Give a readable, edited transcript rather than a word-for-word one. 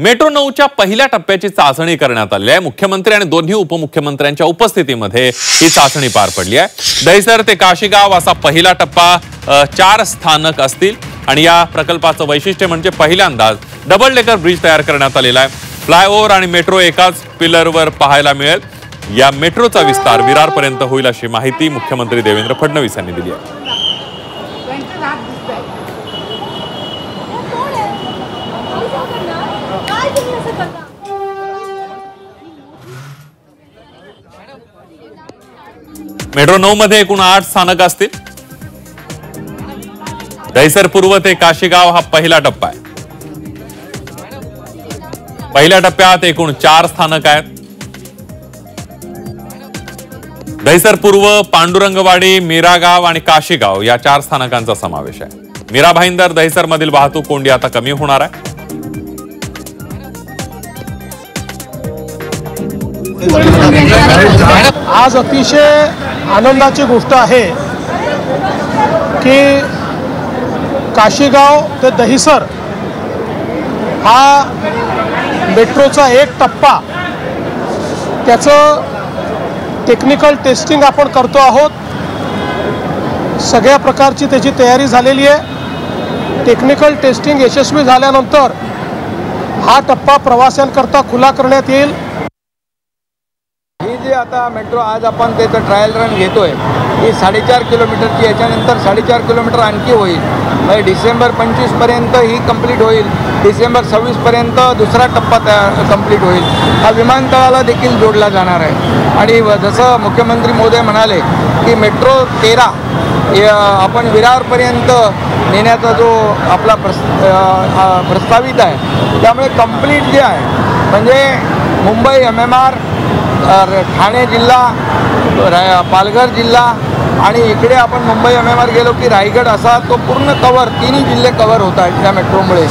Metro 9च्या पहिल्या टप्प्याची चाचणी करण्यात आली आहे। मुख्यमंत्री आणि दोन्ही उपमुख्यमंत्र्यांच्या उपस्थितीमध्ये ही चाचणी पार पडली आहे। दहिसर ते काशीगाव असा पहिला टप्पा 4 स्थानक असतील आणि या प्रकल्पाचं वैशिष्ट्य म्हणजे पहिल्यांदाच डबल डेकर ब्रिज तयार करण्यात आलेला आहे। फ्लायओव्हर आणि मेट्रो एकाच पिलरवर पाहायला मिळेल। या मेट्रोचा विस्तार विरारपर्यंत होईल अशी माहिती मुख्यमंत्री देवेंद्र फडणवीस यांनी दिली आहे। मेट्रो 9 मध्ये एकूण 8 स्थानक असतील। दहिसर पूर्व ते काशीगाव हा पहिला टप्पा आहे। पहिल्या टप्प्यात एकूण 4 स्थानक आहेत। दहिसर पूर्व, पांडुरंगवाडी, मीरागाव आणि काशीगाव या 4 स्थानकांचा समावेश आहे। मीरा भाईंदर दहिसर मधील वाहतूक कोंडी आता कमी होणार आहे। आज अतिशय आनंदाची गोष्ट आहे की काशीगाव ते दहिसर हा मेट्रोचा एक टप्पा त्याचं टेक्निकल टेस्टिंग आपण करतो आहोत। सगळ्या प्रकारची त्याची तयारी झालेली आहे। टेक्निकल टेस्टिंग यशस्वी झाल्यानंतर हा टप्पा प्रवाशांकरता खुला करण्यात येईल। ही जी आता मेट्रो आज आपण त्याचं ट्रायल रन घेतोय ही 4.5 किलोमीटरची, याच्यानंतर 4.5 किलोमीटर आणखी होईल। म्हणजे डिसेंबर 25 पर्यंत ही कंप्लीट होईल। डिसेंबर 26 पर्यंत दुसरा टप्पा कंप्लीट होईल। हा विमानतळाला देखील जोडला जाणार आहे। आणि जसं मुख्यमंत्री महोदय म्हणाले की मेट्रो 13 आपण विरारपर्यंत नेण्याचा जो आपला प्रस्तावित आहे, त्यामुळे कंप्लीट जे आहे म्हणजे मुंबई MMR, ठाणे जिल्हा, पालघर जिल्हा आणि इकडे आपण मुंबई MMR गेलो की रायगड असा तो पूर्ण कव्हर 3 जिल्हे कव्हर होत आहेत या मेट्रोमुळे।